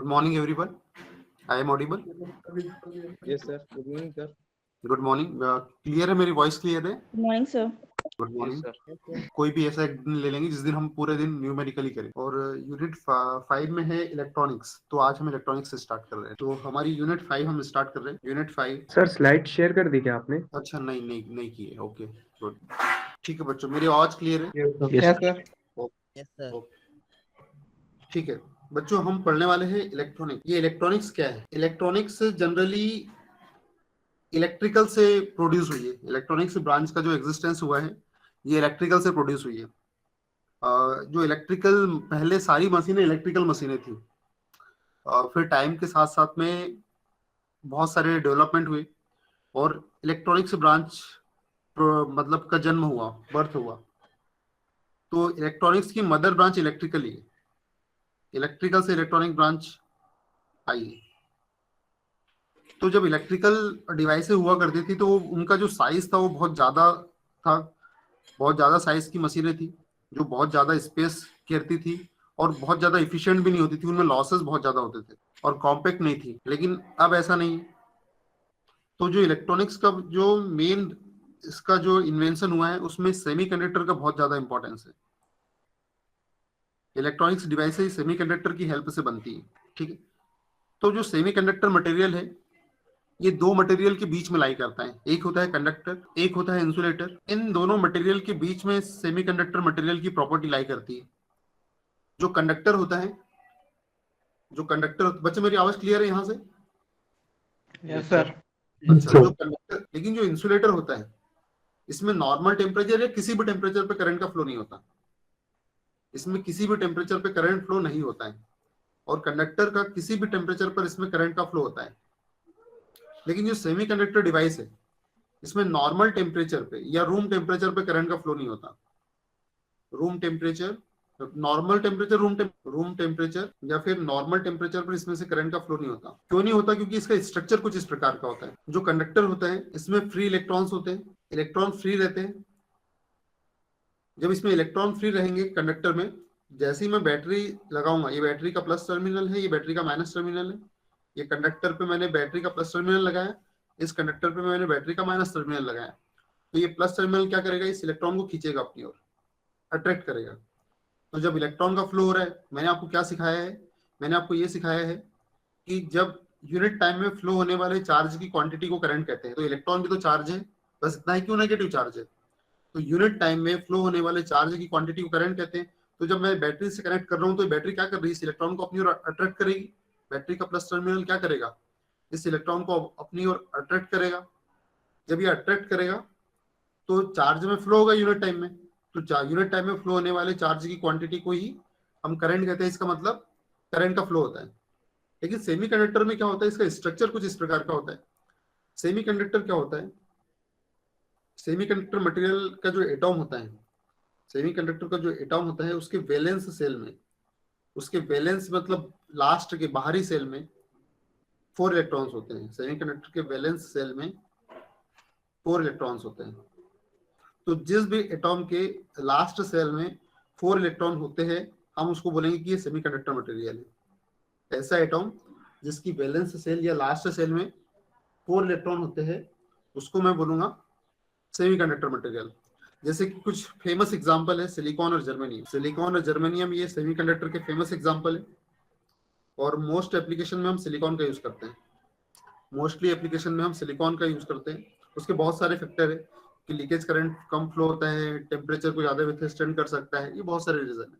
Good morning, everyone. I am audible. Yes, sir. Good morning, sir. Good morning. Clear है मेरी voice clear है? Good morning, sir. Good Yes, morning. sir. कोई भी ऐसा एक दिन ले लेंगे जिस दिन हम पूरे दिन न्यूमेरिकली करें। और यूनिट 5 में है इलेक्ट्रॉनिक्स, तो आज हम इलेक्ट्रॉनिक्स से स्टार्ट कर रहे हैं। तो हमारी यूनिट 5 हम स्टार्ट कर रहे हैं। यूनिट 5 सर स्लाइड शेयर कर दी क्या आपने? अच्छा नहीं की है। ओके गुड, ठीक है बच्चों, मेरी आवाज क्लियर है? Yes, sir. Yes, sir. ठीक है बच्चों, हम पढ़ने वाले हैं इलेक्ट्रॉनिक। ये इलेक्ट्रॉनिक्स क्या है? इलेक्ट्रॉनिक्स जनरली इलेक्ट्रिकल से प्रोड्यूस हुई है। इलेक्ट्रॉनिक्स ब्रांच का जो एग्जिस्टेंस हुआ है ये इलेक्ट्रिकल से प्रोड्यूस हुई है। जो इलेक्ट्रिकल पहले सारी मशीनें इलेक्ट्रिकल मशीनें थी। फिर टाइम के साथ साथ में बहुत सारे डेवलपमेंट हुए और इलेक्ट्रॉनिक्स ब्रांच मतलब का जन्म हुआ, बर्थ हुआ। तो इलेक्ट्रॉनिक्स की मदर ब्रांच इलेक्ट्रिकल ही है। इलेक्ट्रिकल से इलेक्ट्रॉनिक ब्रांच आई है। तो जब इलेक्ट्रिकल डिवाइसेस हुआ करती थी तो उनका जो साइज था वो बहुत ज्यादा था। बहुत ज्यादा साइज की मशीनें थी जो बहुत ज्यादा स्पेस घेरती थी और बहुत ज्यादा इफिशिएंट भी नहीं होती थी। उनमें लॉसेस बहुत ज्यादा होते थे और कॉम्पैक्ट नहीं थी। लेकिन अब ऐसा नहीं है। तो जो इलेक्ट्रॉनिक्स का जो मेन इसका जो इन्वेंशन हुआ है उसमें सेमीकंडक्टर का बहुत ज्यादा इंपॉर्टेंस है। इलेक्ट्रॉनिक्स डिवाइसेस सेमीकंडक्टर की हेल्प से बनती है। ठीक है, तो जो सेमीकंडक्टर मटेरियल है ये दो मटेरियल के बीच में लाई करता है। एक होता है कंडक्टर, एक होता है इंसुलेटर। इन दोनों मटेरियल के बीच में सेमीकंडक्टर मटेरियल की प्रॉपर्टी लाई करती है। जो कंडक्टर होता है, बच्चे मेरी आवाज क्लियर है यहाँ से? Yes, sir. अच्छा, जो कंडक्टर, लेकिन जो इंसुलेटर होता है इसमें नॉर्मल टेम्परेचर या किसी भी टेम्परेचर पे करंट का फ्लो नहीं होता। इसमें किसी भी टेम्परेचर पे करंट फ्लो नहीं होता है। और कंडक्टर का किसी भी टेम्परेचर पर इसमें करंट का फ्लो होता है। लेकिन जो सेमीकंडक्टर डिवाइस है इसमें नॉर्मल टेम्परेचर पे या रूम टेम्परेचर पे करंट का फ्लो नहीं होता। Room temperature, normal temperature, room temperature या फिर नॉर्मल टेम्परेचर पर इसमें से करंट का फ्लो नहीं होता। क्यों नहीं होता? क्योंकि इसका स्ट्रक्चर कुछ इस प्रकार का होता है। जो कंडक्टर होता है इसमें फ्री इलेक्ट्रॉन्स होते हैं, इलेक्ट्रॉन फ्री रहते हैं। जब इसमें इलेक्ट्रॉन फ्री रहेंगे कंडक्टर में, जैसे ही मैं बैटरी लगाऊंगा, ये बैटरी का प्लस टर्मिनल है, ये बैटरी का माइनस टर्मिनल है। ये कंडक्टर पे मैंने बैटरी का प्लस टर्मिनल लगाया, इस कंडक्टर पे मैंने बैटरी का माइनस टर्मिनल लगाया। तो ये प्लस टर्मिनल क्या करेगा? इस इलेक्ट्रॉन को खींचेगा अपनी ओर, अट्रैक्ट करेगा। तो जब इलेक्ट्रॉन का फ्लो हो रहा है, मैंने आपको क्या सिखाया है? मैंने आपको ये सिखाया है कि जब यूनिट टाइम में फ्लो होने वाले चार्ज की क्वांटिटी को करंट कहते हैं। तो इलेक्ट्रॉन भी तो चार्ज है, बस इतना ही क्यों नेगेटिव चार्ज है। तो यूनिट टाइम में फ्लो होने वाले चार्ज की क्वांटिटी को करंट कहते हैं। तो जब मैं बैटरी से कनेक्ट कर रहा हूँ तो बैटरी क्या कर रही है? इस इलेक्ट्रॉन को अपनी ओर अट्रैक्ट करेगी। बैटरी का प्लस टर्मिनल क्या करेगा? इस इलेक्ट्रॉन को अपनी ओर अट्रैक्ट करेगा। जब ये अट्रैक्ट करेगा तो चार्ज में फ्लो होगा यूनिट टाइम में। तो यूनिट टाइम में फ्लो होने वाले चार्ज की क्वांटिटी को ही हम करंट कहते हैं। इसका मतलब करंट का फ्लो होता है। लेकिन सेमीकंडक्टर में क्या होता है? इसका स्ट्रक्चर कुछ इस प्रकार का होता है। सेमीकंडक्टर क्या होता है? सेमीकंडक्टर मटेरियल का जो एटॉम होता है, सेमीकंडक्टर का जो एटॉम होता है उसके वैलेंस सेल में, उसके वैलेंस मतलब लास्ट के बाहरी सेल में 4 इलेक्ट्रॉन्स होते हैं। सेमीकंडक्टर के वैलेंस सेल में 4 इलेक्ट्रॉन्स होते हैं। तो जिस भी एटॉम के लास्ट सेल में 4 इलेक्ट्रॉन होते हैं हम उसको बोलेंगे कि ये सेमीकंडक्टर मटेरियल है। ऐसा एटॉम जिसकी वैलेंस सेल या लास्ट सेल में 4 इलेक्ट्रॉन होते हैं उसको मैं बोलूंगा सेमीकंडक्टर मटेरियल। जैसे कि कुछ फेमस एग्जांपल है सिलिकॉन और जर्मेनियम। सिलिकॉन और जर्मेनियम ये सेमीकंडक्टर के फेमस एग्जांपल है और मोस्ट एप्लीकेशन में हम सिलिकॉन का यूज करते हैं। मोस्टली एप्लीकेशन में हम सिलिकॉन का यूज करते हैं। उसके बहुत सारे फैक्टर है कि लीकेज करंट कम फ्लो होता है, टेम्परेचर को ज्यादा विथस्टैंड कर सकता है, ये बहुत सारे रीजन है,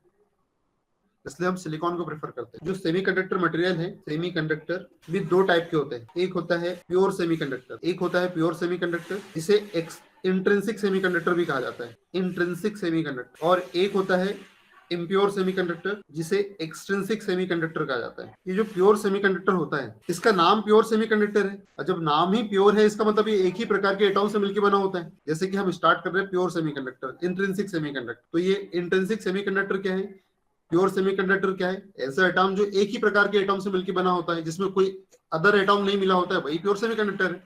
इसलिए हम सिलिकॉन को प्रेफर करते हैं। जो सेमीकंडक्टर मटेरियल है, सेमीकंडक्टर भी 2 टाइप के होते हैं। एक होता है प्योर सेमीकंडक्टर, एक होता है प्योर सेमीकंडक्टर जिसे इंट्रिंसिक सेमीकंडक्टर भी कहा जाता है, इंट्रिंसिक सेमीकंडक्टर। और एक होता है इम्प्योर सेमीकंडक्टर जिसे एक्सट्रिंसिक सेमीकंडक्टर कहा जाता है। ये जो प्योर सेमीकंडक्टर होता है इसका नाम प्योर सेमीकंडक्टर है और जब नाम ही प्योर है इसका मतलब ये एक ही प्रकार के एटॉम से मिलकर बना होता है। जैसे कि हम स्टार्ट कर रहे हैं प्योर सेमीकंडक्टर, इंट्रिंसिक सेमीकंडक्टर। तो ये इंट्रिंसिक सेमीकंडक्टर क्या है, प्योर सेमीकंडक्टर क्या है? ऐसा एटॉम जो एक ही प्रकार के एटॉम से मिलकर बना होता है, जिसमें कोई अदर एटॉम नहीं मिला होता है, वही प्योर सेमीकंडक्टर है।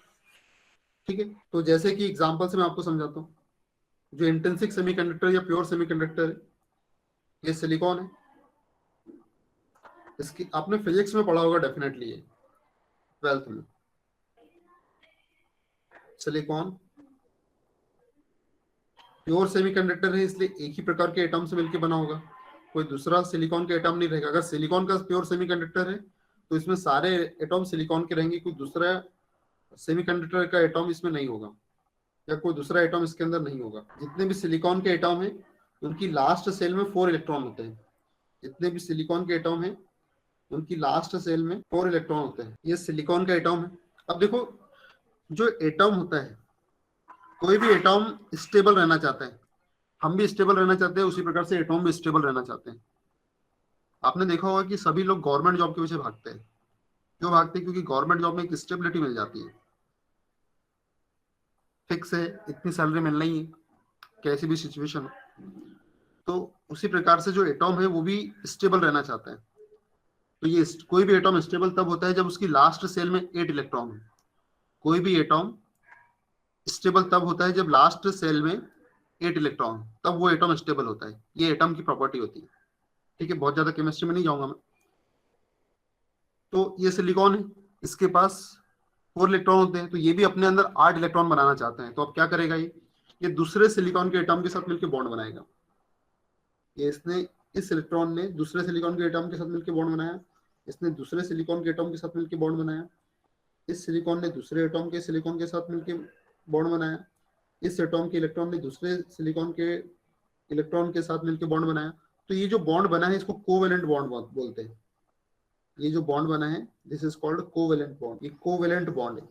ठीक है, तो जैसे कि एग्जांपल से मैं आपको समझाता हूँ। जो इंट्रिंसिक सेमीकंडक्टर या प्योर सेमीकंडक्टर है, ये सिलिकॉन है, इसकी आपने फिजिक्स में पढ़ा होगा डेफिनेटली, ये 12th में। सिलिकॉन प्योर सेमीकंडक्टर है, इसलिए एक ही प्रकार के एटम से मिलकर बना होगा, कोई दूसरा सिलिकॉन का एटम नहीं रहेगा। अगर सिलिकॉन का प्योर सेमीकंडक्टर है तो इसमें सारे एटम सिलिकॉन के रहेंगे, कोई दूसरा सेमीकंडक्टर का एटम इसमें नहीं होगा, या कोई दूसरा एटम इसके अंदर नहीं होगा। जितने भी सिलिकॉन के एटम हैं उनकी लास्ट सेल में 4 इलेक्ट्रॉन होते हैं। जितने भी सिलिकॉन के एटम हैं उनकी लास्ट सेल में 4 इलेक्ट्रॉन होते हैं। ये सिलिकॉन का एटम है। अब देखो, जो एटम होता है, कोई भी एटम स्टेबल रहना चाहता है, हम भी स्टेबल रहना चाहते हैं, उसी प्रकार से एटम भी स्टेबल रहना चाहते हैं। आपने देखा होगा कि सभी लोग गवर्नमेंट जॉब के पीछे भागते हैं। क्यों भागते हैं? क्योंकि गवर्नमेंट जॉब में एक स्टेबिलिटी मिल जाती है, फिक्स है, इतनी सैलरी मिलना ही है कैसी भी सिचुएशन हो। तो उसी प्रकार से जो एटम है वो भी स्टेबल रहना चाहता है। तो ये कोई भी एटम स्टेबल तब होता है जब उसकी लास्ट सेल में 8 इलेक्ट्रॉन है। कोई भी एटम स्टेबल तब होता है जब लास्ट सेल में 8 इलेक्ट्रॉन, तब वो एटम स्टेबल होता है। ये एटम की प्रॉपर्टी होती है। ठीक है, बहुत ज्यादा केमिस्ट्री में नहीं जाऊंगा मैं। तो ये सिलिकॉन है, इसके पास 4 इलेक्ट्रॉन होते हैं, तो ये भी अपने अंदर 8 इलेक्ट्रॉन बनाना चाहते हैं। तो अब क्या करेगा, ये दूसरे सिलिकॉन के एटम के साथ मिलकर बॉन्ड बनाएगा। ये इसने, इस इलेक्ट्रॉन ने दूसरे सिलिकॉन के एटम के साथ मिलकर बॉन्ड बनाया, इसने दूसरे सिलिकॉन के एटम के साथ मिलकर बॉन्ड बनाया, इस सिलिकॉन ने दूसरे एटम के सिलिकॉन के साथ मिलकर बॉन्ड बनाया, इस एटम के इलेक्ट्रॉन ने दूसरे सिलिकॉन के इलेक्ट्रॉन के साथ मिलकर बॉन्ड बनाया। तो ये जो बॉन्ड बना है इसको कोवेलेंट बॉन्ड बोलते हैं। ये जो बॉन्ड बना है this is called covalent bond. ये कोवेलेंट बॉन्ड है।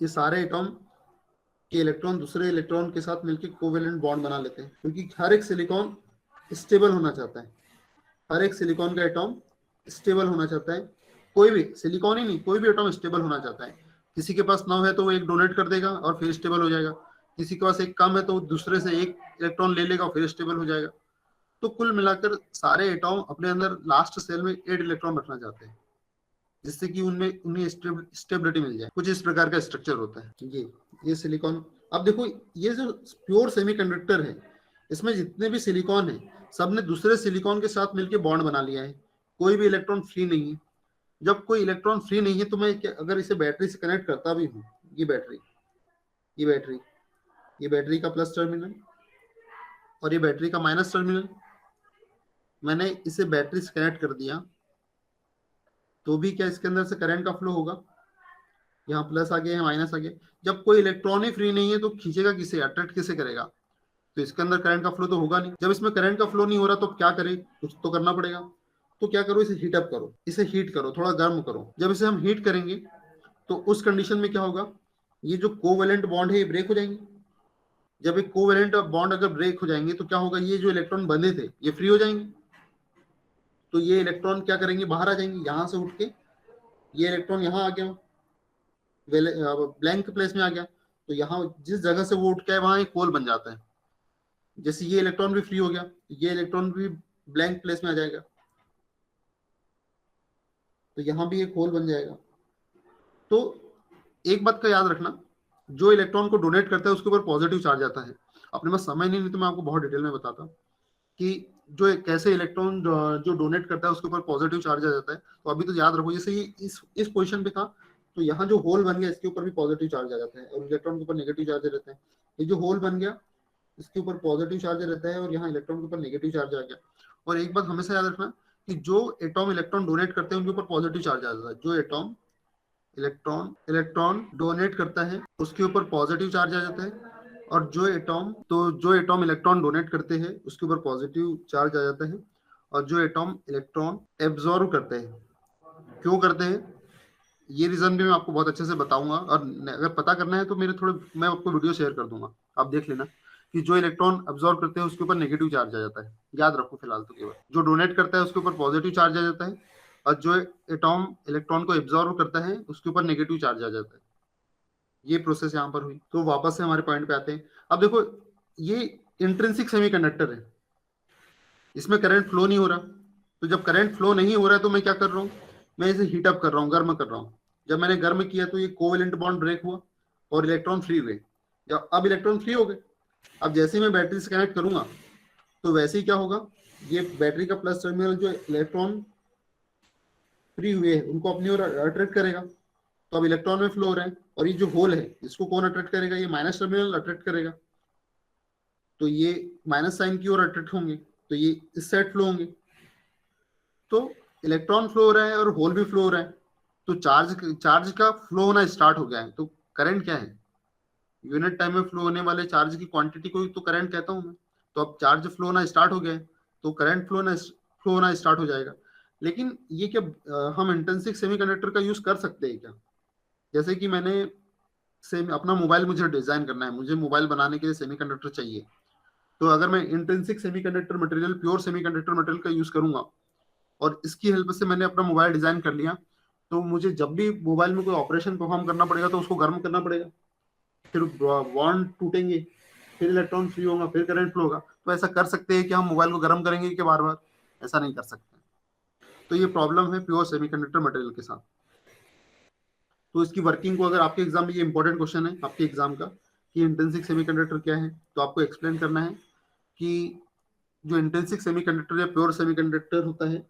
ये सारे एटम के इलेक्ट्रॉन दूसरे इलेक्ट्रॉन के साथ मिलकर कोवेलेंट बॉन्ड बना लेते हैं, क्योंकि हर एक सिलिकॉन स्टेबल होना चाहता है। हर एक सिलिकॉन का एटम स्टेबल होना चाहता है। कोई भी सिलिकॉन ही नहीं, कोई भी एटम स्टेबल होना चाहता है। किसी के पास 9 है तो वो एक डोनेट कर देगा और फिर स्टेबल हो जाएगा। किसी के पास एक कम है तो दूसरे से एक इलेक्ट्रॉन ले लेगा और फिर स्टेबल हो जाएगा। तो कुल मिलाकर सारे एटम अपने अंदर लास्ट सेल में 8 इलेक्ट्रॉन रखना चाहते हैं, जिससे कि उनमें उन्हें स्टेबिलिटी मिल जाए। कुछ इस प्रकार का स्ट्रक्चर होता है ये सिलिकॉन। अब देखो, ये जो प्योर सेमीकंडक्टर है, इसमें जितने भी सिलिकॉन है सब ने दूसरे सिलिकॉन के साथ मिलकर बॉन्ड बना लिया है। कोई भी इलेक्ट्रॉन फ्री नहीं है। जब कोई इलेक्ट्रॉन फ्री नहीं है तो मैं अगर इसे बैटरी से कनेक्ट करता भी हूँ, ये बैटरी का प्लस टर्मिनल और ये बैटरी का माइनस टर्मिनल, मैंने इसे बैटरी से कनेक्ट कर दिया, तो भी क्या इसके अंदर से करंट का फ्लो होगा? यहाँ प्लस आ गया, यहाँ माइनस आ गया। जब कोई इलेक्ट्रॉन ही फ्री नहीं है तो खींचेगा किसे, अट्रैक्ट किसे करेगा? तो इसके अंदर करंट का फ्लो तो होगा नहीं। जब इसमें करंट का फ्लो नहीं हो रहा तो क्या करे, कुछ तो करना पड़ेगा। तो क्या करो, इसे हीट अप करो, इसे हीट करो, थोड़ा गर्म करो। जब इसे हम हीट करेंगे तो उस कंडीशन में क्या होगा, ये जो कोवेलेंट बॉन्ड है ये ब्रेक हो जाएंगे। जब एक कोवेलेंट बॉन्ड अगर ब्रेक हो जाएंगे तो क्या होगा, ये जो इलेक्ट्रॉन बंधे थे ये फ्री हो जाएंगे। तो ये इलेक्ट्रॉन क्या करेंगे, बाहर आ जाएंगे। यहाँ से उठ के ये इलेक्ट्रॉन यहाँ आ गया, ब्लैंक प्लेस में आ गया, तो यहाँ जिस जगह से वो उठ के वहां एक होल बन जाता है। जैसे ये इलेक्ट्रॉन भी फ्री हो गया, ये इलेक्ट्रॉन भी ब्लैंक प्लेस में आ जाएगा, तो यहाँ भी एक होल बन जाएगा। तो एक बात का याद रखना, जो इलेक्ट्रॉन को डोनेट करता है उसके ऊपर पॉजिटिव चार्ज आता है। अपने पास समय नहीं तो मैं आपको बहुत डिटेल में बताता कि जो कैसे इलेक्ट्रॉन जो डोनेट करता है उसके ऊपर पॉजिटिव चार्ज आ जाता है। तो अभी तो याद रखो, जैसे ये इस पोजीशन पे था तो यहाँ जो होल बन गया इसके ऊपर भी पॉजिटिव चार्ज आ जाता है और इलेक्ट्रॉन के ऊपर नेगेटिव चार्ज रहता है। ये जो होल बन गया इसके ऊपर पॉजिटिव चार्ज रहता है और यहाँ इलेक्ट्रॉन के ऊपर नेगेटिव चार्ज आ गया। और एक बात हमेशा याद रखना कि जो एटॉम इलेक्ट्रॉन डोनेट करते हैं उनके ऊपर पॉजिटिव चार्ज आ जाता है। जो एटॉम इलेक्ट्रॉन डोनेट करता है उसके ऊपर पॉजिटिव चार्ज आ जाता है, और जो एटॉम इलेक्ट्रॉन डोनेट करते हैं उसके ऊपर पॉजिटिव चार्ज आ जाता है। और जो एटॉम इलेक्ट्रॉन एब्जॉर्व करते हैं, क्यों करते हैं ये रीजन भी मैं आपको बहुत अच्छे से बताऊंगा। और अगर पता करना है तो मैं आपको वीडियो शेयर कर दूंगा, आप देख लेना कि जो इलेक्ट्रॉन अब्जॉर्व करते हैं उसके ऊपर नेगेटिव चार्ज आ जाता है। याद रखो फिलहाल तो केवल जो डोनेट करता है उसके ऊपर पॉजिटिव चार्ज आ जाता है, और जो एटॉम इलेक्ट्रॉन को एब्जॉर्व करता है उसके ऊपर नेगेटिव चार्ज आ जाता है। ये प्रोसेस यहाँ पर हुई। तो वापस से हमारे पॉइंट पे आते हैं। अब देखो, ये इंट्रिंसिक सेमीकंडक्टर है, इसमें करंट फ्लो नहीं हो रहा। तो जब करंट फ्लो नहीं हो रहा है तो मैं क्या कर रहा हूँ, मैं इसे हीट अप कर रहा हूँ, गर्म कर रहा हूँ। जब मैंने गर्म किया तो ये कोवेलेंट बॉन्ड ब्रेक हुआ और इलेक्ट्रॉन फ्री हुए। जब अब इलेक्ट्रॉन फ्री हो गए, अब जैसे ही मैं बैटरी से कनेक्ट करूंगा तो वैसे ही क्या होगा, ये बैटरी का प्लस टर्मिनल जो इलेक्ट्रॉन फ्री हुए हैं उनको अपनी ओर अट्रैक्ट करेगा। तो अब इलेक्ट्रॉन में फ्लो हो रहा है, और ये जो होल है इसको कौन अट्रैक्ट करेगा? ये माइनस टर्मिनल अट्रैक्ट करेगा। तो ये माइनस साइन की ओर अट्रैक्ट होंगे, तो ये इस साइड फ्लो होंगे। तो इलेक्ट्रॉन फ्लो हो रहा है और होल भी फ्लो हो रहा है, तो चार्ज का फ्लो होना स्टार्ट हो गया है। तो करंट क्या है? यूनिट टाइम में फ्लो होने वाले चार्ज की क्वांटिटी को ही तो करंट कहता हूं मैं। तो अब चार्ज फ्लो होना स्टार्ट हो गया है, तो करंट फ्लो होना स्टार्ट हो जाएगा। लेकिन ये क्या हम इंट्रिंसिक सेमीकंडक्टर का यूज कर सकते हैं क्या? जैसे कि मैंने अपना मोबाइल मुझे डिजाइन करना है, मुझे मोबाइल बनाने के लिए सेमीकंडक्टर चाहिए। तो अगर मैं intrinsic semiconductor material, pure semiconductor material का यूज करूंगा और इसकी हेल्प से मैंने अपना मोबाइल डिजाइन कर लिया, तो मुझे जब भी मोबाइल में कोई ऑपरेशन परफॉर्म करना पड़ेगा तो उसको गर्म करना पड़ेगा, फिर बॉन्ड टूटेंगे, फिर इलेक्ट्रॉन फ्री होगा, फिर करंट फ्लो होगा। तो ऐसा कर सकते हैं कि हम मोबाइल को गर्म करेंगे कि बार बार? ऐसा नहीं कर सकते। तो ये प्रॉब्लम है प्योर सेमीकंडक्टर मटेरियल के साथ। तो इसकी वर्किंग को, अगर आपके एग्जाम में, ये इंपॉर्टेंट क्वेश्चन है आपके एग्जाम का कि इंट्रिंसिक सेमीकंडक्टर क्या है, तो आपको एक्सप्लेन करना है कि जो इंट्रिंसिक सेमीकंडक्टर या प्योर सेमीकंडक्टर होता है,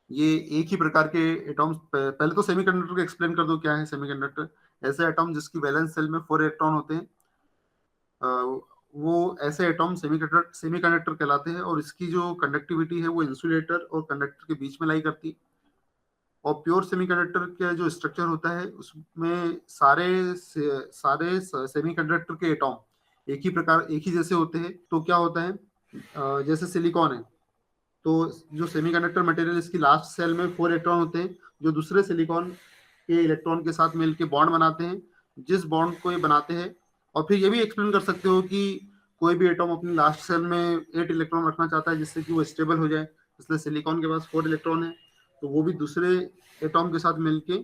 ये एक ही प्रकार के एटॉम्स, पहले तो सेमीकंडक्टर को एक्सप्लेन कर दो क्या है सेमीकंडक्टर। ऐसे एटॉम जिसकी वैलेंस सेल में 4 इलेक्ट्रॉन होते हैं, वो ऐसे एटॉम सेमीकंडक्टर कहलाते हैं, और इसकी जो कंडक्टिविटी है वो इंसुलेटर और कंडक्टर के बीच में लाई करती है। और प्योर सेमीकंडक्टर का जो स्ट्रक्चर होता है उसमें सारे सेमीकंडक्टर के एटॉम एक ही जैसे होते हैं। तो क्या होता है, जैसे सिलिकॉन है, तो जो सेमीकंडक्टर मटेरियल, इसकी लास्ट सेल में 4 इलेक्ट्रॉन होते हैं जो दूसरे सिलिकॉन के इलेक्ट्रॉन के साथ मिलकर बॉन्ड बनाते हैं। जिस बॉन्ड को ये बनाते हैं, और फिर ये भी एक्सप्लेन कर सकते हो कि कोई भी एटॉम अपनी लास्ट सेल में 8 इलेक्ट्रॉन रखना चाहता है जिससे कि वो स्टेबल हो जाए, इसलिए सिलिकॉन के पास 4 इलेक्ट्रॉन है, तो वो भी दूसरे एटॉम के साथ मिलके,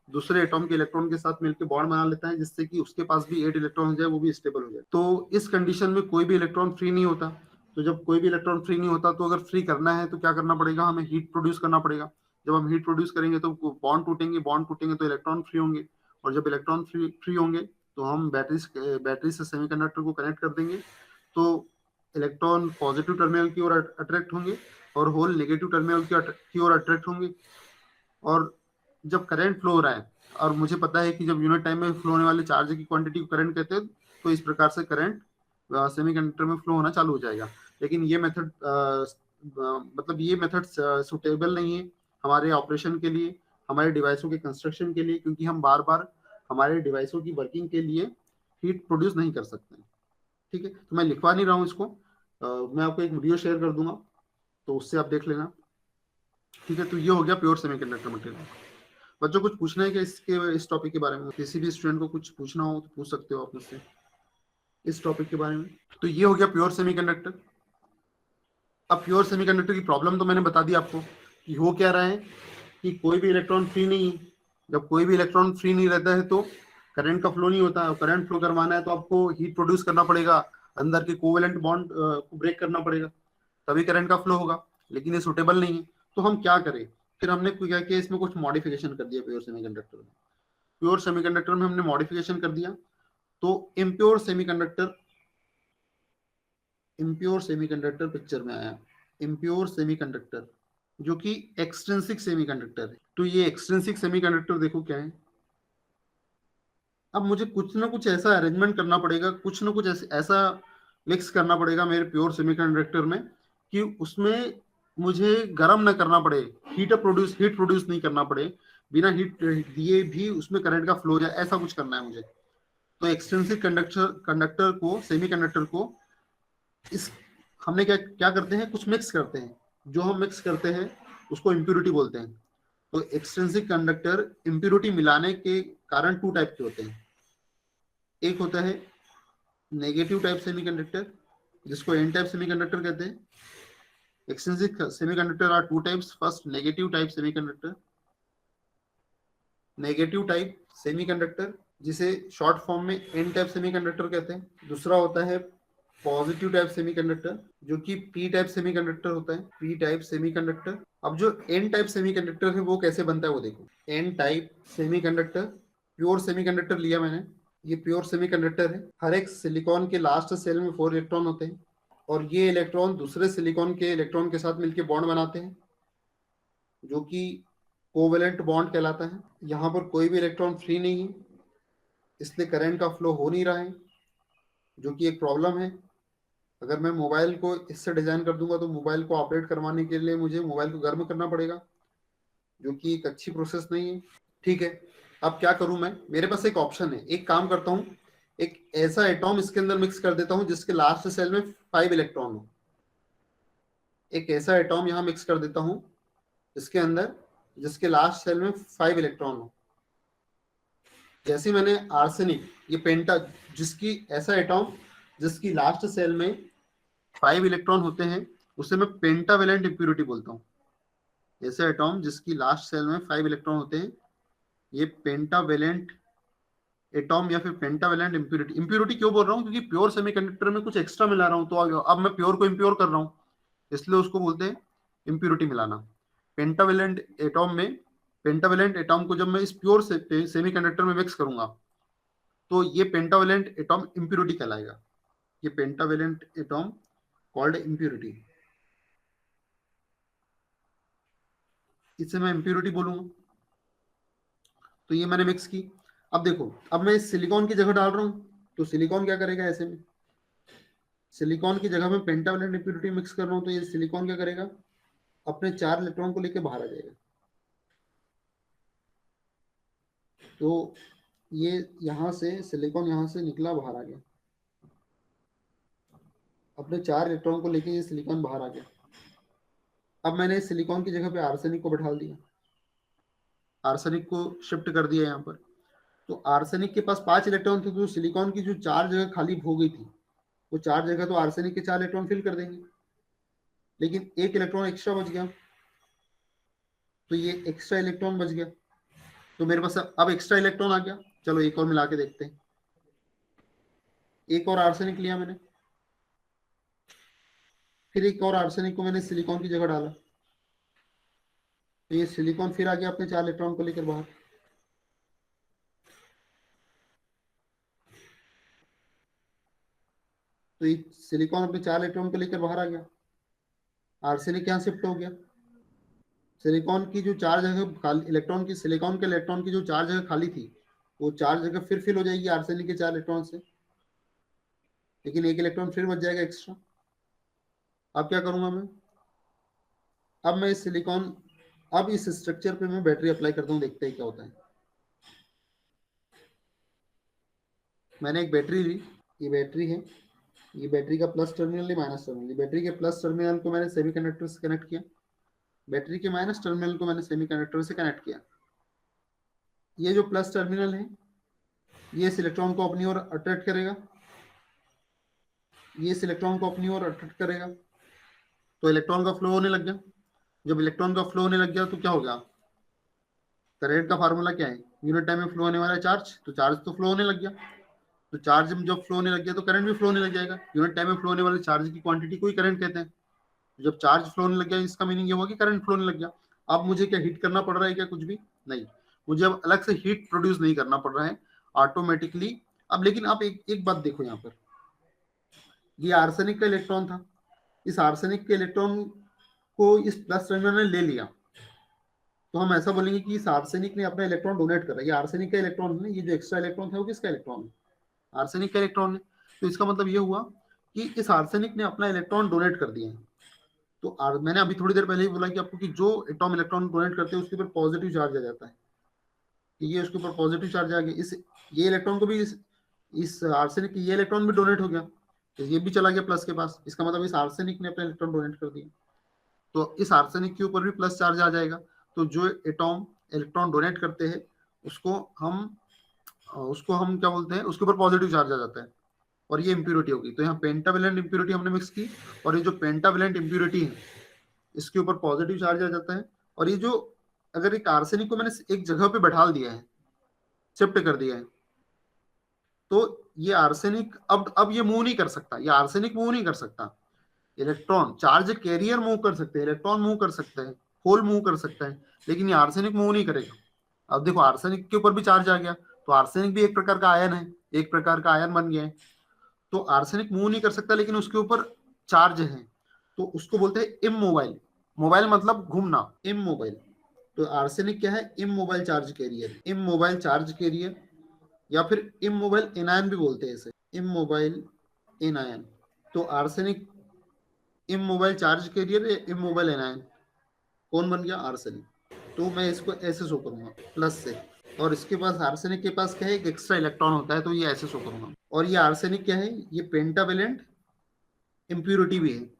दूसरे एटॉम के इलेक्ट्रॉन के साथ मिलकर बॉन्ड बना लेता है जिससे कि उसके पास भी 8 इलेक्ट्रॉन हो जाए, वो भी स्टेबल हो जाए। तो इस कंडीशन में कोई भी इलेक्ट्रॉन फ्री नहीं होता। तो जब कोई भी इलेक्ट्रॉन फ्री नहीं होता, तो अगर फ्री करना है तो क्या करना पड़ेगा? हमें हीट प्रोड्यूस करना पड़ेगा। जब हम हीट प्रोड्यूस करेंगे तो बॉन्ड टूटेंगे तो इलेक्ट्रॉन फ्री होंगे, और जब इलेक्ट्रॉन फ्री होंगे तो हम बैटरी से सेमीकंडक्टर को कनेक्ट कर देंगे। तो इलेक्ट्रॉन पॉजिटिव टर्मिनल की ओर अट्रैक्ट होंगे और होल नेगेटिव टर्मिनल की ओर अट्रैक्ट होंगे। और जब करंट फ्लो हो रहा है, और मुझे पता है कि जब यूनिट टाइम में फ्लो होने वाले चार्ज की क्वांटिटी को करंट कहते हैं, तो इस प्रकार से करंट सेमीकंडक्टर में फ्लो होना चालू हो जाएगा। लेकिन ये मेथड मतलब ये मेथड सुटेबल नहीं है हमारे ऑपरेशन के लिए, हमारे डिवाइसों के कंस्ट्रक्शन के लिए, क्योंकि हम बार बार हमारे डिवाइसों की वर्किंग के लिए हीट प्रोड्यूस नहीं कर सकते। ठीक है, तो मैं लिखवा नहीं रहा हूँ इसको, मैं आपको एक वीडियो शेयर कर दूंगा, तो उससे आप देख लेना। ठीक है, तो ये हो गया प्योर सेमीकंडक्टर मटेरियल। बच्चों कुछ पूछना है क्या इस टॉपिक के बारे में? किसी भी स्टूडेंट को कुछ पूछना हो तो पूछ सकते हो आप मुझसे इस टॉपिक के बारे में। तो ये हो गया प्योर सेमीकंडक्टर। अब प्योर सेमीकंडक्टर की प्रॉब्लम तो मैंने बता दी आपको कि हो क्या रहा है, कि कोई भी इलेक्ट्रॉन फ्री नहीं है। जब कोई भी इलेक्ट्रॉन फ्री नहीं रहता है तो करंट का फ्लो नहीं होता है। करंट फ्लो करवाना है तो आपको हीट प्रोड्यूस करना पड़ेगा, अंदर के कोवेलेंट बॉन्ड को ब्रेक करना पड़ेगा, तभी करंट का फ्लो होगा। लेकिन ये सुटेबल नहीं है, तो हम क्या करें? फिर हमने क्या किया, इसमें कुछ मॉडिफिकेशन कर दिया प्योर सेमीकंडक्टर में। प्योर सेमीकंडक्टर में हमने मॉडिफिकेशन कर दिया, तो इम्प्योर सेमीकंडक्टर पिक्चर में आया। इम्प्योर सेमीकंडक्टर जो कि एक्सट्रिंसिक सेमीकंडक्टर है। तो ये एक्सट्रिंसिक सेमीकंडक्टर देखो क्या है। अब मुझे कुछ ना कुछ ऐसा अरेंजमेंट करना पड़ेगा, कुछ ना कुछ ऐसा मिक्स करना पड़ेगा मेरे प्योर सेमीकंडक्टर में कि उसमें मुझे गर्म ना करना पड़े, हीट प्रोड्यूस नहीं करना पड़े, बिना हीट दिए भी उसमें करंट का फ्लो जाए, ऐसा कुछ करना है मुझे। तो एक्सट्रिंसिक कंडक्टर को, सेमीकंडक्टर को, इस हमने क्या क्या करते हैं, कुछ मिक्स करते हैं। जो हम मिक्स करते हैं उसको इम्प्यूरिटी बोलते हैं। तो एक्सट्रिंसिक कंडक्टर इम्प्यूरिटी मिलाने के कारण 2 टाइप के होते हैं। एक होता है नेगेटिव टाइप सेमीकंडक्टर, जिसको एन टाइप सेमीकंडक्टर कहते हैं। Extrinsic semiconductor are 2 types. First, negative type semiconductor. Negative type semiconductor जिसे शॉर्ट फॉर्म में एन टाइप सेमीकंडक्टर कहते हैं। दूसरा होता है पॉजिटिव टाइप सेमीकंडक्टर, जो कि पी टाइप सेमीकंडक्टर होता है, पी टाइप सेमीकंडक्टर। अब जो एन टाइप सेमीकंडक्टर है वो कैसे बनता है वो देखो। N type semiconductor, pure semiconductor लिया मैंने, ये प्योर सेमीकंडक्टर है। हर एक सिलिकॉन के लास्ट सेल में 4 इलेक्ट्रॉन होते हैं, और ये इलेक्ट्रॉन दूसरे सिलिकॉन के इलेक्ट्रॉन के साथ मिलकर बॉन्ड बनाते हैं, जो कि कोवेलेंट बॉन्ड कहलाता है। यहाँ पर कोई भी इलेक्ट्रॉन फ्री नहीं है, इसलिए करंट का फ्लो हो नहीं रहा है, जो कि एक प्रॉब्लम है। अगर मैं मोबाइल को इससे डिजाइन कर दूंगा तो मोबाइल को ऑपरेट करवाने के लिए मुझे मोबाइल को गर्म करना पड़ेगा, जो कि एक अच्छी प्रोसेस नहीं है। ठीक है, अब क्या करूं मैं, मेरे पास एक ऑप्शन है, एक काम करता हूं, एक ऐसा एटॉम इसके अंदर मिक्स कर देता हूं जिसके लास्ट सेल में 5 इलेक्ट्रॉन हो। एक ऐसा एटॉम यहां मिक्स कर देता हूं इसके अंदर जिसके लास्ट सेल में 5 इलेक्ट्रॉन हो। जैसे मैंने आर्सेनिक, ये पेंटा, जिसकी ऐसा एटॉम जिसकी लास्ट सेल में 5 इलेक्ट्रॉन होते हैं, उसे मैं पेंटावेलेंट इंप्योरिटी बोलता हूँ। ऐसे एटॉम जिसकी लास्ट सेल में 5 इलेक्ट्रॉन होते हैं, ये पेंटावेलेंट एटॉम या फिर पेंटावेलेंट इंप्योरिटी। इंप्योरिटी क्यों बोल रहा हूँ, क्योंकि प्योर सेमीकंडक्टर में कुछ एक्स्ट्रा मिला रहा हूँ, तो अब मैं प्योर को इम्प्योर कर रहा हूँ, इसलिए उसको बोलते हैं इंप्योरिटी मिलाना। पेंटावेलेंट एटॉम में, पेंटावेलेंट एटॉम को जब मैं इस प्योर सेमीकंडक्टर में मिक्स करूंगा तो ये पेंटावेलेंट एटॉम इंप्योरिटी कहलाएगा। ये पेंटावेलेंट एटॉम कॉल्ड इंप्योरिटी, इसे मैं इंप्योरिटी बोलूंगा। तो ये मैंने मिक्स की। अब देखो, अब मैं इस सिलिकॉन की जगह डाल रहा हूं, तो सिलिकॉन क्या करेगा, ऐसे में सिलिकॉन की जगह में पेंटावेलेंट इंप्योरिटी मिक्स कर रहा हूं, तो ये सिलिकॉन क्या करेगा, अपने 4 इलेक्ट्रॉन को लेकर बाहर आ जाएगा। तो ये यहां से सिलिकॉन यहां से निकला, बाहर आ गया, अपने 4 इलेक्ट्रॉन को लेके ये सिलिकॉन बाहर आ गया। अब मैंने इस सिलिकॉन की जगह पे आर्सेनिक को बैठा दिया, आर्सेनिक को शिफ्ट कर दिया यहाँ पर। तो आर्सेनिक के पास 5 इलेक्ट्रॉन थे, तो सिलिकॉन की जो 4 जगह खाली हो गई थी, वो 4 जगह तो आर्सेनिक के 4 इलेक्ट्रॉन फिल कर देंगे, लेकिन एक इलेक्ट्रॉन एक्स्ट्रा बच गया, तो ये एक्स्ट्रा इलेक्ट्रॉन बच गया। तो मेरे पास अब एक्स्ट्रा इलेक्ट्रॉन आ गया। चलो एक और मिला के देखते हैं। एक और आर्सेनिक लिया मैंने, फिर एक और आर्सेनिक को मैंने सिलिकॉन की जगह डाला, तो ये सिलिकॉन फिर आ गया अपने 4 इलेक्ट्रॉन को लेकर बाहर। तो ये सिलिकॉन अपने 4 इलेक्ट्रॉन को लेकर बाहर आ गया, आर्सेनिक यहाँ शिफ्ट हो गया। सिलिकॉन की जो 4 जगह खाली इलेक्ट्रॉन की, सिलिकॉन के इलेक्ट्रॉन की जो 4 जगह खाली थी, वो 4 जगह फिर फिल हो जाएगी आर्सेनिक के 4 इलेक्ट्रॉन से, लेकिन एक इलेक्ट्रॉन फिर बच जाएगा एक्स्ट्रा। अब क्या करूंगा मैं, अब मैं इस सिलिकॉन, अब इस स्ट्रक्चर पे मैं बैटरी अप्लाई करता हूँ, देखते हैं क्या होता है। मैंने एक बैटरी ली, ये बैटरी है, ये बैटरी का प्लस टर्मिनल है, माइनस टर्मिनल। बैटरी के प्लस टर्मिनल को मैंने सेमीकंडक्टर से कनेक्ट किया, बैटरी के माइनस टर्मिनल को मैंने सेमीकंडक्टर से कनेक्ट किया। ये जो प्लस टर्मिनल है, ये इस इलेक्ट्रॉन को अपनी ओर अट्रैक्ट करेगा, ये इस इलेक्ट्रॉन को अपनी ओर अट्रैक्ट करेगा, तो इलेक्ट्रॉन का फ्लो होने लग गया। जब इलेक्ट्रॉन का फ्लो होने लग गया तो क्या हो गया, करंट का फार्मूला क्या है, यूनिट टाइम में फ्लो होने वाला चार्ज, तो चार्ज तो फ्लो होने लग गया। तो चार्ज जब फ्लो होने लग गया तो करंट भी फ्लो होने लग जाएगा। यूनिट टाइम में फ्लो होने वाले चार्ज की क्वांटिटी को ही करंट कहते हैं। जब चार्ज फ्लो होने लग गया, इसका मीनिंग ये हुआ कि करंट फ्लो होने लग गया। अब मुझे क्या हीट करना पड़ रहा है क्या, कुछ भी नहीं, मुझे अब अलग से हीट प्रोड्यूस नहीं करना पड़ रहा है, ऑटोमेटिकली। अब लेकिन आप एक बात देखो, यहाँ पर ये आर्सेनिक का इलेक्ट्रॉन था, इस आर्सेनिक के इलेक्ट्रॉन को इस प्लस टर्मिनल ने ले लिया, तो हम ऐसा बोलेंगे कि इस आर्सेनिक ने अपना इलेक्ट्रॉन डोनेट करा। ये आर्सेनिक का इलेक्ट्रॉन है, ये जो एक्स्ट्रा इलेक्ट्रॉन था वो किसका इलेक्ट्रॉन है, आर्सेनिक का इलेक्ट्रॉन है। तो इसका मतलब ये हुआ कि इस आर्सेनिक ने अपना इलेक्ट्रॉन डोनेट कर दिया है। तो मैंने अभी थोड़ी देर पहले ही बोला कि आपको कि जो एटॉम इलेक्ट्रॉन डोनेट करते हैं उसके ऊपर पॉजिटिव चार्ज आ जाता है, कि ये उसके ऊपर पॉजिटिव चार्ज आ गया। इस ये इलेक्ट्रॉन को भी इस आर्सेनिक ये इलेक्ट्रॉन भी डोनेट हो गया, तो ये भी चला गया प्लस के पास, इसका मतलब इस आर्सेनिक ने अपना इलेक्ट्रॉन डोनेट कर दिया, तो इस आर्सेनिक के ऊपर भी प्लस चार्ज आ जाएगा। तो जो एटॉम इलेक्ट्रॉन डोनेट करते हैं उसको हम क्या बोलते हैं, उसके ऊपर पॉजिटिव चार्ज आ जाता है, और ये इंप्योरिटी होगी। तो यहाँ पेंटावेलेंट इंप्योरिटी हमने मिक्स की, और ये जो पेंटावेलेंट इंप्योरिटी है इसके ऊपर पॉजिटिव चार्ज आ जाता है। और ये जो, अगर एक आर्सेनिक को मैंने एक जगह पे बैठा दिया है, शिफ्ट कर दिया है, तो ये आर्सेनिक अब ये मूव नहीं कर सकता, ये आर्सेनिक मूव नहीं कर सकता। इलेक्ट्रॉन चार्ज कैरियर मूव कर सकते हैं, इलेक्ट्रॉन मूव कर सकते हैं, होल मूव कर सकता है, लेकिन ये आर्सेनिक मूव नहीं करेगा। अब देखो आर्सेनिक के ऊपर भी चार्ज आ गया, तो आर्सेनिक भी एक प्रकार का आयन है, एक प्रकार का आयन बन गया है। तो आर्सेनिक मूव नहीं कर सकता, लेकिन उसके ऊपर चार्ज है, तो उसको बोलते हैं इमोबाइल। मोबाइल मतलब घूमना, इमोबाइल। तो आर्सेनिक क्या है? Immobile charge carrier, immobile charge carrier, या फिर इमोबाइल एनायन भी बोलते हैं इसे, इमोबाइल एनायन। तो आर्सेनिक इमोबाइल चार्ज कैरियर या इमोबाइल एनायन, कौन बन गया? आर्सेनिक। तो मैं इसको ऐसे शो करूंगा प्लस से, और इसके पास आर्सेनिक के पास क्या है? एक एक्स्ट्रा इलेक्ट्रॉन होता है, तो ये ऐसे शो करूंगा। और ये आर्सेनिक क्या है? ये पेंटावेलेंट इम्प्यूरिटी भी है।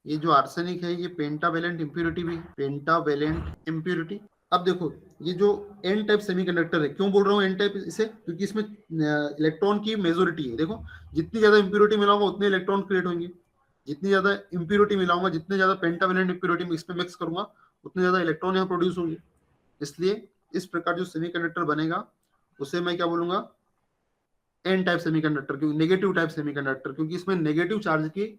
ये जो आर्सेनिक है ये पेंटावेलेंट इम्प्यूरिटी भी है, पेंटावेलेंट इम्प्यूरिटी। अब देखो ये जो एन टाइप सेमीकंडक्टर है, क्यों बोल रहा हूँ एन टाइप इसे? क्योंकि इसमें इलेक्ट्रॉन की मेजोरिटी है। देखो जितनी ज्यादा इम्प्यूरिटी मिलाऊंगा उतने इलेक्ट्रॉन क्रिएट होंगे, जितनी ज्यादा इम्प्यूरिटी मिलाऊंगा, जितने ज्यादा पेंटावेलेंट इम्प्यूरिटी इसमें मिक्स करूंगा, उतने ज्यादा इलेक्ट्रॉन यहाँ प्रोड्यूस होंगे। इसलिए इस प्रकार जो सेमीकंडक्टर बनेगा उसे मैं क्या बोलूंगा? एन टाइप सेमीकंडक्टर, क्योंकि नेगेटिव टाइप सेमीकंडक्टर, क्योंकि इसमें नेगेटिव चार्ज की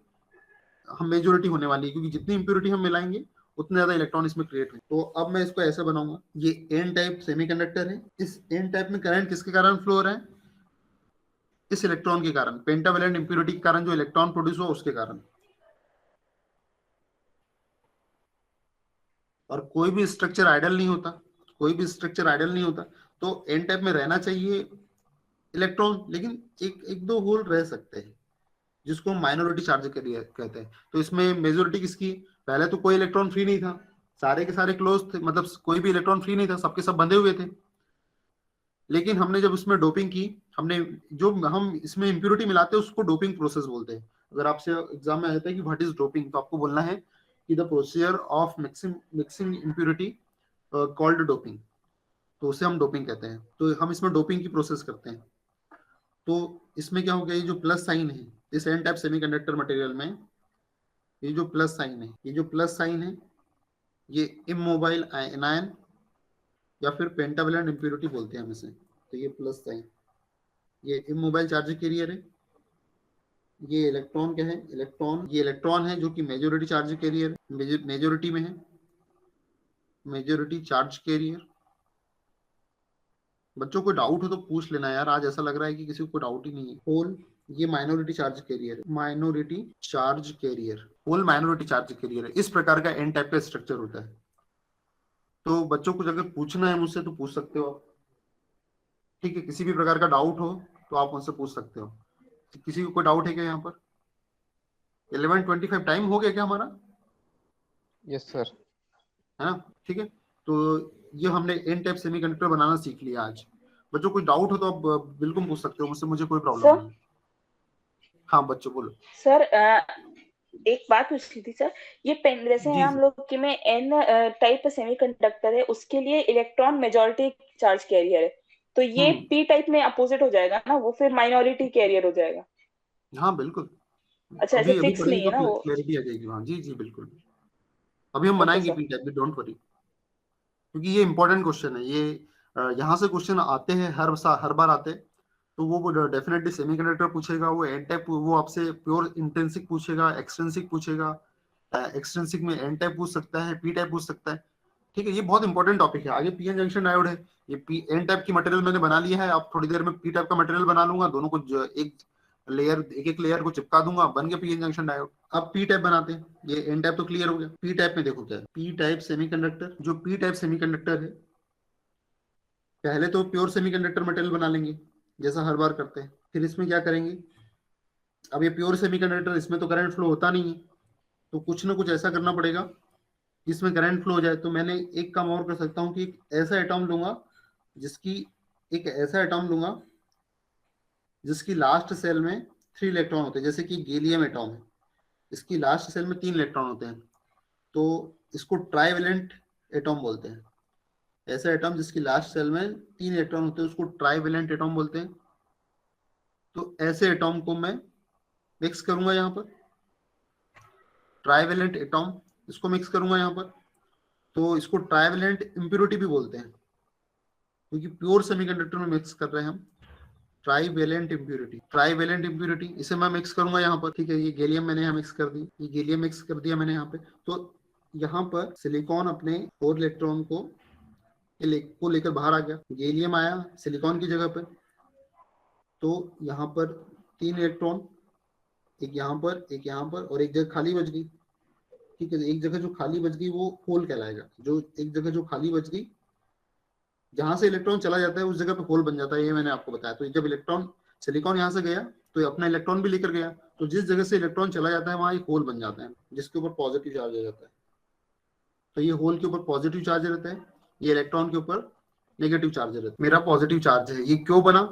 हम मेजोरिटी होने वाली है, क्योंकि जितनी इंप्योरिटी हम मिलाएंगे उतने ज्यादा इलेक्ट्रॉन इसमें क्रिएट होंगे। तो अब मैं इसको ऐसे बनाऊंगा, ये एन टाइप सेमीकंडक्टर है। इस एन टाइप में करंट किसके कारण फ्लो हो रहा है? इस इलेक्ट्रॉन के कारण, पेंटावेलेंट इंप्योरिटी के कारण जो इलेक्ट्रॉन प्रोड्यूस हुआ उसके कारण। और कोई भी स्ट्रक्चर आइडल नहीं होता, कोई भी स्ट्रक्चर आइडल नहीं होता। तो एन टाइप में रहना चाहिए इलेक्ट्रॉन, लेकिन एक एक दो होल रह सकते हैं, जिसको हम माइनॉरिटी चार्ज कहते हैं। तो इसमें मेजोरिटी किसकी? पहले तो कोई इलेक्ट्रॉन फ्री नहीं था, सारे के सारे क्लोज थे, मतलब कोई भी इलेक्ट्रॉन फ्री नहीं था, सबके सब बंधे हुए थे। लेकिन हमने जब इसमें डोपिंग की, हमने जो हम इसमें इंप्यूरिटी मिलाते हैं उसको डोपिंग प्रोसेस बोलते हैं। अगर आपसे एग्जाम में आता है कि व्हाट इज डोपिंग, तो आपको बोलना है कि the procedure of mixing impurity called doping. तो उसे हम डोपिंग कहते हैं। तो हम इसमें डोपिंग की प्रोसेस करते हैं। तो इसमें क्या हो गया? ये जो प्लस साइन है इस एन टाइप सेमीकंडक्टर मटेरियल में, ये जो प्लस साइन है, ये जो प्लस साइन है, ये इमोबाइल एनायन या फिर पेंटावेलेंट इंप्योरिटी बोलते हैं हम इसे। तो ये प्लस साइन, ये इमोबाइल चार्ज कैरियर है। ये इलेक्ट्रॉन क्या है? इलेक्ट्रॉन, ये इलेक्ट्रॉन है जो कि मेजोरिटी चार्ज कैरियर है, मेजोरिटी में है, मेजोरिटी चार्ज कैरियर। बच्चों को डाउट हो तो पूछ लेना यार, आज ऐसा लग रहा है कि किसी को डाउट ही नहीं है। होल ये माइनॉरिटी चार्ज कैरियर है, minority charge carrier, hole minority charge carrier है। इस प्रकार का एन टाइप का स्ट्रक्चर होता है। तो बच्चों को अगर पूछना है मुझसे तो पूछ सकते हो आप, ठीक है? किसी भी प्रकार का डाउट हो तो आप मुझसे पूछ सकते हो। तो किसी को कोई डाउट है क्या यहाँ पर? 11:25 टाइम हो गया क्या हमारा? Yes sir. है ना? ठीक है। तो ये हमने एन टाइप सेमीकंडक्टर बनाना सीख लिया आज। बच्चों कोई डाउट हो तो आप बिल्कुल पूछ सकते हो मुझसे, मुझे कोई प्रॉब्लम नहीं है। हाँ बच्चों बोलो। सर एक बात पूछनी थी सर। ये पेन जैसे जी हम लोग के में एन टाइप सेमीकंडक्टर है, उसके लिए इलेक्ट्रॉन मेजॉरिटी चार्ज कैरियर है, तो ये पी टाइप में अपोजिट हो जाएगा ना, वो फिर माइनॉरिटी कैरियर हो जाएगा। हाँ बिल्कुल, अच्छा, ऐसे अभी अभी फिक्स पढ़ेंगे नहीं है तो ना वो? क्लैरिटी आ जाएगी। हाँ जी जी बिल्कुल, अभी हम ओके बनाएंगे सर। पी टाइप भी, डोंट वरी। क्योंकि ये इंपॉर्टेंट क्वेश्चन है, ये यहाँ से क्वेश्चन आते हैं, हर बार आते हैं। तो वो डेफिनेटली सेमीकंडक्टर पूछेगा, वो एन टाइप, वो आपसे प्योर इंट्रिंसिक पूछेगा, एक्सट्रिंसिक पूछेगा। एक्सट्रिंसिक में एन टाइप पूछ सकता है, पी टाइप पूछ सकता है। ठीक है, ये बहुत इंपॉर्टेंट टॉपिक है। आगे पीएन जंक्शन डायोड है, ये पी एन टाइप की मटेरियल मैंने बना लिया है। अब थोड़ी देर में पी टाइप का मटेरियल बना लूंगा, दोनों को एक लेयर, एक लेयर को चिपका दूंगा, बन गया पीएन जंक्शन डायोड। अब पी टाइप बनाते हैं, ये एन टाइप तो क्लियर हो गया। पी टाइप में देखो क्या है, पी टाइप सेमीकंडक्टर। जो पी टाइप सेमीकंडक्टर है, पहले तो प्योर सेमीकंडक्टर मटेरियल बना लेंगे जैसा हर बार करते हैं। फिर इसमें क्या करेंगे? अब ये प्योर सेमीकंडक्टर, इसमें तो करंट फ्लो होता नहीं है, तो कुछ ना कुछ ऐसा करना पड़ेगा जिसमें करंट फ्लो हो जाए। तो मैंने एक काम और कर सकता हूँ कि एक ऐसा एटॉम लूंगा जिसकी, एक ऐसा एटॉम लूंगा जिसकी लास्ट सेल में 3 इलेक्ट्रॉन होते हैं, जैसे कि गैलियम एटॉम है, इसकी लास्ट सेल में 3 इलेक्ट्रॉन होते हैं, तो इसको ट्राइवेलेंट एटॉम बोलते हैं। ऐसा एटॉम जिसकी लास्ट सेल में 3 इलेक्ट्रॉन होते हैं उसको ट्राइवेलेंट एटॉम बोलते हैं। तो ऐसे एटॉम को मैं मिक्स करूंगा यहाँ पर, ट्राइवेलेंट एटॉम, इसको मिक्स करूंगा यहाँ पर। तो इसको ट्राइवेलेंट इम्प्योरिटी भी बोलते हैं, क्योंकि प्योर सेमीकंडक्टर में मिक्स कर रहे हैं हम। ट्राइवेलेंट इम्प्योरिटी, ट्राइवेलेंट इम्प्योरिटी, इसे मैं मिक्स करूंगा यहाँ पर। ठीक है, ये गैलियम मैंने यहाँ मिक्स कर दी, ये गैलियम मिक्स कर दिया मैंने यहाँ पे। तो यहाँ पर सिलिकॉन अपने 4 इलेक्ट्रॉन को लेकर बाहर आ गया, गैलियम आया सिलिकॉन की जगह पर। तो यहाँ पर 3 इलेक्ट्रॉन, एक यहाँ पर, एक यहाँ पर, और एक जगह खाली बच गई। ठीक है, एक जगह जो खाली बच गई वो होल कहलाएगा। जो एक जगह जो खाली बच गई, जहां से इलेक्ट्रॉन चला जाता है उस जगह पे होल बन जाता है, ये मैंने आपको बताया। तो जब इलेक्ट्रॉन सिलिकॉन यहाँ से गया तो ये अपना इलेक्ट्रॉन भी लेकर गया, तो जिस जगह से इलेक्ट्रॉन चला जाता है वहां एक होल बन जाता है जिसके ऊपर पॉजिटिव चार्ज आ जाता है। तो ये होल के ऊपर पॉजिटिव चार्ज रहता है, ये इलेक्ट्रॉन के ऊपर नेगेटिव चार्ज रहता है। मेरा पॉजिटिव चार्ज है, ये क्यों बना?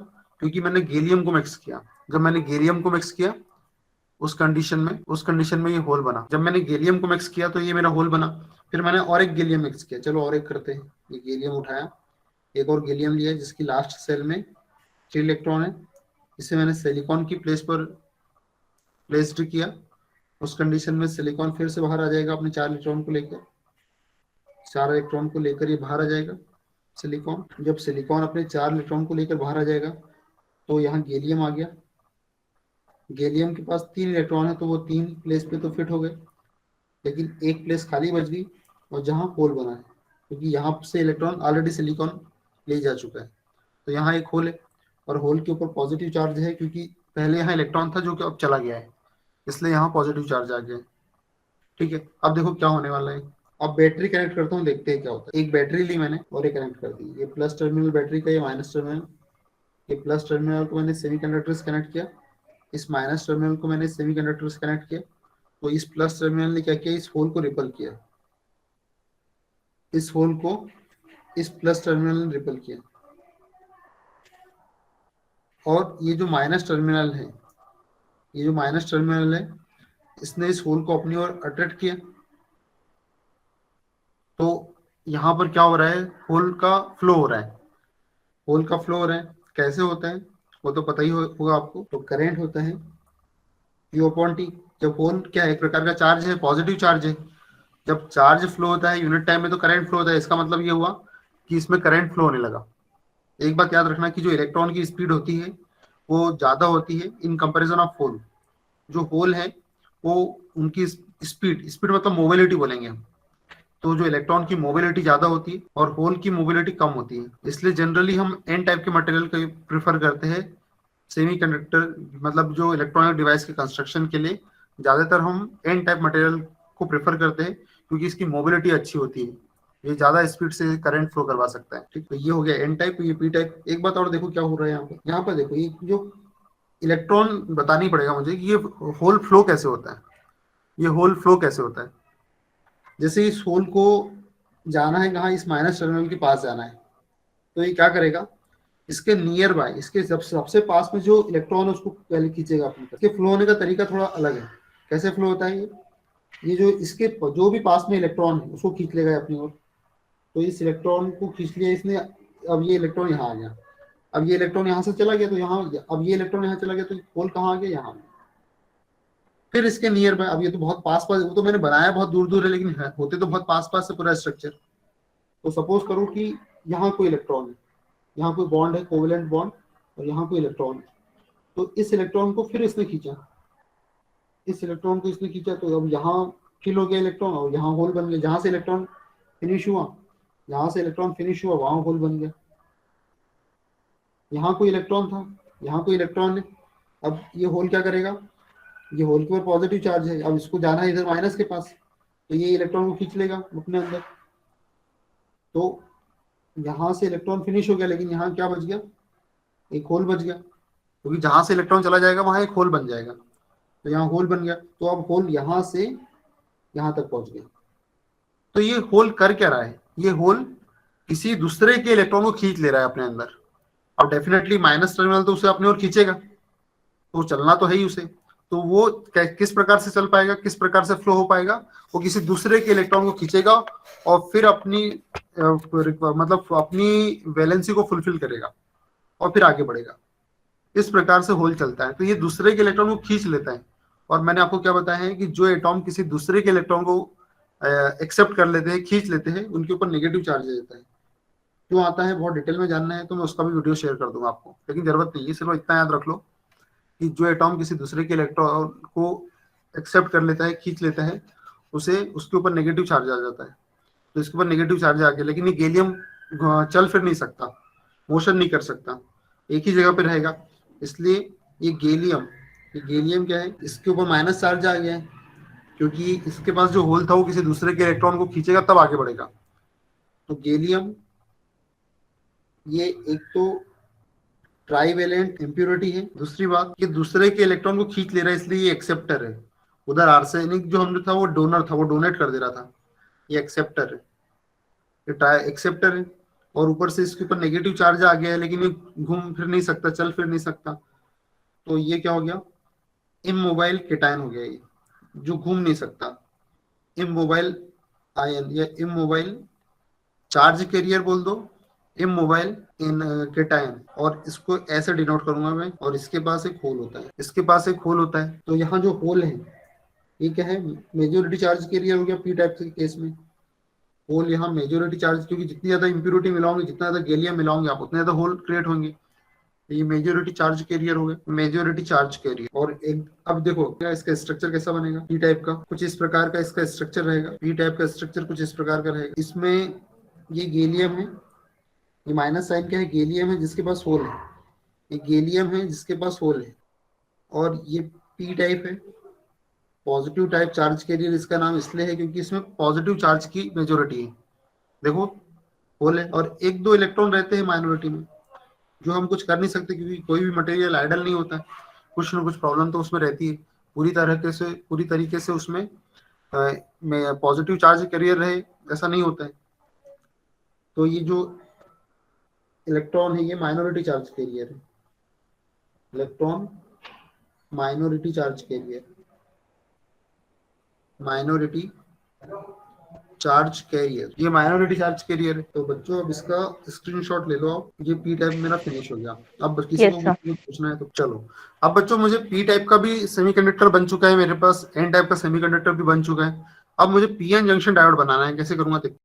क्योंकि मैंने गैलियम को मिक्स किया। जब मैंने गैलियम को मिक्स किया उस कंडीशन में ये होल बना। जब मैंने गैलियम को मिक्स किया तो ये मेरा होल बना। फिर मैंने और एक गैलियम मिक्स किया, चलो और एक करते हैं। ये गैलियम उठाया, एक और गैलियम लिया जिसकी लास्ट सेल में 3 इलेक्ट्रॉन है, इसे मैंने सिलिकॉन की प्लेस पर प्लेस्ड किया। उस कंडीशन में सिलिकॉन फिर से बाहर आ जाएगा अपने 4 इलेक्ट्रॉन को लेकर, 4 इलेक्ट्रॉन को लेकर ये बाहर आ जाएगा सिलिकॉन। जब सिलिकॉन अपने 4 इलेक्ट्रॉन को लेकर बाहर आ जाएगा तो यहाँ गैलियम आ गया। गैलियम के पास 3 इलेक्ट्रॉन है तो वो 3 प्लेस पे तो फिट हो गए, लेकिन एक प्लेस खाली बच गई और जहाँ होल बना है, क्योंकि यहाँ से इलेक्ट्रॉन ऑलरेडी सिलिकॉन ले जा चुका है। तो यहाँ एक होल है और होल के ऊपर पॉजिटिव चार्ज है, क्योंकि पहले यहाँ इलेक्ट्रॉन था जो कि अब चला गया है, इसलिए यहाँ पॉजिटिव चार्ज आ गया है। ठीक है, अब देखो क्या होने वाला है। अब बैटरी कनेक्ट करता हूँ, देखते हैं क्या होता है। एक बैटरी ली मैंने और ये कनेक्ट कर दी। ये प्लस टर्मिनल बैटरी का, ये माइनस टर्मिनल। ये प्लस टर्मिनल को मैंने सेमीकंडक्टर से कनेक्ट किया, इस माइनस टर्मिनल को मैंने सेमीकंडक्टर से कनेक्ट किया। तो इस प्लस टर्मिनल ने क्या किया, इस होल को रिपल किया, इस होल को इस प्लस टर्मिनल ने रिपल किया। और ये जो माइनस टर्मिनल है, ये जो माइनस टर्मिनल है, इसने इस होल को अपनी ओर अट्रैक्ट किया। तो यहाँ पर क्या हो रहा है, होल का फ्लो हो रहा है। होल का फ्लो हो रहा है, कैसे होता है वो तो पता ही होगा आपको। तो करंट होता है Q/T। जब होल क्या है, एक प्रकार का चार्ज है, पॉजिटिव चार्ज है। जब चार्ज फ्लो होता है यूनिट टाइम में तो करंट फ्लो होता है। इसका मतलब ये हुआ कि इसमें करंट फ्लो होने लगा। एक बात याद रखना कि जो इलेक्ट्रॉन की स्पीड होती है वो ज्यादा होती है इन कंपैरिजन ऑफ होल। जो होल है वो उनकी स्पीड मतलब मोबिलिटी बोलेंगे हम, तो जो इलेक्ट्रॉन की मोबिलिटी ज्यादा होती है और होल की मोबिलिटी कम होती है। इसलिए जनरली हम एन टाइप के मटेरियल को प्रेफर करते हैं सेमीकंडक्टर, मतलब जो इलेक्ट्रॉनिक डिवाइस के कंस्ट्रक्शन के लिए ज्यादातर हम एन टाइप मटेरियल को प्रेफर करते हैं, क्योंकि इसकी मोबिलिटी अच्छी होती है, ये ज्यादा स्पीड से करंट फ्लो करवा सकता है। ठीक, तो ये हो गया एन टाइप, ये पी टाइप। एक बात और देखो क्या हो रहा है यहाँ पर। यहाँ पर देखो, ये जो इलेक्ट्रॉन बतानी पड़ेगा मुझे कि ये होल फ्लो कैसे होता है। ये होल फ्लो कैसे होता है, जैसे इस होल को जाना है कहाँ, इस माइनस टर्मिनल के पास जाना है, तो ये क्या करेगा, इसके नियर बाय, इसके सबसे पास में जो इलेक्ट्रॉन है उसको पहले खींचेगा अपनी तरफ। इसके फ्लो होने का तरीका थोड़ा अलग है। कैसे फ्लो होता है ये जो इसके जो भी पास में इलेक्ट्रॉन है उसको खींच लेगा अपनी ओर। तो इस इलेक्ट्रॉन को खींच लिया इसने, अब ये इलेक्ट्रॉन यहाँ आ गया। अब ये इलेक्ट्रॉन यहाँ से चला गया तो यहाँ, अब ये इलेक्ट्रॉन यहाँ चला गया तो होल कहाँ आ गया, यहाँ। फिर इसके नियर बाय, अब ये तो बहुत पास पास, वो तो मैंने बनाया बहुत दूर दूर है, लेकिन होते तो बहुत पास पास से पूरा स्ट्रक्चर। तो सपोज करो कि यहाँ कोई इलेक्ट्रॉन है, यहाँ कोई बॉन्ड है, कोवेलेंट बॉन्ड, और यहाँ कोई इलेक्ट्रॉन है। तो इस इलेक्ट्रॉन को फिर इसने खींचा, इस इलेक्ट्रॉन को इसने खींचा, तो अब यहाँ फिल हो गया इलेक्ट्रॉन और यहाँ होल बन गया। जहां से इलेक्ट्रॉन फिनिश हुआ, यहाँ से इलेक्ट्रॉन फिनिश हुआ, वहां होल बन गया। यहाँ कोई इलेक्ट्रॉन था, यहाँ कोई इलेक्ट्रॉन है। अब ये होल क्या करेगा, ये होल के ऊपर पॉजिटिव चार्ज है, अब इसको जाना है इधर माइनस के पास, तो ये इलेक्ट्रॉन को खींच लेगा अपने अंदर। तो यहाँ से इलेक्ट्रॉन फिनिश हो गया, लेकिन यहाँ क्या बच गया, एक होल बच गया, क्योंकि जहां से इलेक्ट्रॉन चला जाएगा वहां एक होल बन जाएगा। तो यहाँ होल बन गया, तो अब होल यहाँ से यहाँ तक पहुंच गया। तो ये होल कर क्या रहा है, ये होल किसी दूसरे के इलेक्ट्रॉन को खींच ले रहा है अपने अंदर। अब डेफिनेटली माइनस टर्मिनल तो उसे अपनी ओर खींचेगा, तो चलना तो है ही उसे। तो वो किस प्रकार से चल पाएगा, किस प्रकार से फ्लो हो पाएगा, वो किसी दूसरे के इलेक्ट्रॉन को खींचेगा और फिर अपनी मतलब अपनी वैलेंसी को फुलफिल करेगा और फिर आगे बढ़ेगा। इस प्रकार से होल चलता है। तो ये दूसरे के इलेक्ट्रॉन को खींच लेता है। और मैंने आपको क्या बताया है कि जो एटॉम किसी दूसरे के इलेक्ट्रॉन को एक्सेप्ट कर लेते हैं, खींच लेते हैं, उनके ऊपर नेगेटिव चार्ज आ जाता है। क्यों आता है, बहुत डिटेल में जानना है तो मैं उसका भी वीडियो शेयर कर दूंगा आपको, लेकिन जरूरत नहीं है, सिर्फ इतना याद रख लो कि जो एटॉम किसी दूसरे के इलेक्ट्रॉन को एक्सेप्ट कर लेता है, खींच लेता है, उसे उसके ऊपर नेगेटिव चार्ज आ जाता है। तो इसके ऊपर नेगेटिव चार्ज आ गया, लेकिन ये गैलियम चल फिर नहीं सकता, मोशन नहीं कर सकता, एक ही जगह पे रहेगा। इसलिए ये गैलियम क्या है, इसके ऊपर माइनस चार्ज आ गया है, क्योंकि इसके पास जो होल था वो किसी दूसरे के इलेक्ट्रॉन को खींचेगा तब आगे बढ़ेगा। तो गैलियम ये एक तो ट्राईवेलेंट इम्प्योरिटी है, दूसरी बात ये दूसरे के इलेक्ट्रॉन को खींच ले रहा है इसलिए ये एक्सेप्टर है। उधर आर्सेनिक जो हमने था वो डोनर था, वो डोनेट कर दे रहा था, ये एक्सेप्टर है, ये एक्सेप्टर है। और ऊपर से इसके ऊपर नेगेटिव चार्ज आ गया है लेकिन ये घूम फिर नहीं सकता, चल फिर नहीं सकता, तो ये क्या हो गया, इमोबाइल केटायन हो गया, ये जो घूम नहीं सकता, इमोबाइल आयन या इमोबाइल चार्ज कैरियर बोल दो, इमोबाइल इन केटायन। और इसको ऐसे डिनोट करूंगा मैं, और इसके पास एक होल होता है, इसके पास एक होल होता है। तो यहाँ जो होल है ये क्या है, मेजोरिटी चार्ज कैरियर हो गया पी टाइप के केस में। होल यहाँ मेजोरिटी चार्ज, क्योंकि जितनी ज्यादा इंप्योरिटी मिलाओगे, जितना ज्यादा गैलियम मिलाओगे आप, उतने ज्यादा होल क्रिएट होंगे। ये मेजोरिटी चार्ज कैरियर हो गया, मेजोरिटी चार्ज कैरियर। और एक अब देखो क्या इसका स्ट्रक्चर कैसा बनेगा, पी टाइप का कुछ इस प्रकार का इसका स्ट्रक्चर रहेगा, पी टाइप का स्ट्रक्चर कुछ इस प्रकार का रहेगा। इसमें ये गैलियम है, ये माइनस साइन क्या है, गैलियम है जिसके पास होल है, ये गैलियम है जिसके पास होल है, और ये पी टाइप है, पॉजिटिव टाइप चार्ज कैरियर इसका नाम इसलिए है क्योंकि इसमें पॉजिटिव चार्ज की मेजोरिटी है। देखो होल है और एक दो इलेक्ट्रॉन रहते हैं माइनॉरिटी में, जो हम कुछ कर नहीं सकते क्योंकि कोई भी मटेरियल आइडल नहीं होता है, कुछ ना कुछ प्रॉब्लम तो उसमें रहती है। पूरी तरीके से उसमें पॉजिटिव चार्ज कैरियर रहे ऐसा नहीं होता है। तो ये जो इलेक्ट्रॉन है ये माइनॉरिटी चार्ज कैरियर है, electron minority charge career, minority charge career, ये माइनॉरिटी चार्ज कैरियर है। तो बच्चों अब इसका स्क्रीनशॉट ले लो आप, ये पी टाइप मेरा फिनिश हो गया। अब किसी को पूछना है तो चलो। अब बच्चों मुझे पी टाइप का भी सेमीकंडक्टर बन चुका है मेरे पास, एन टाइप का सेमीकंडक्टर भी बन चुका है। अब मुझे पीएन जंक्शन डायोड बनाना है, कैसे करूंगा देखो।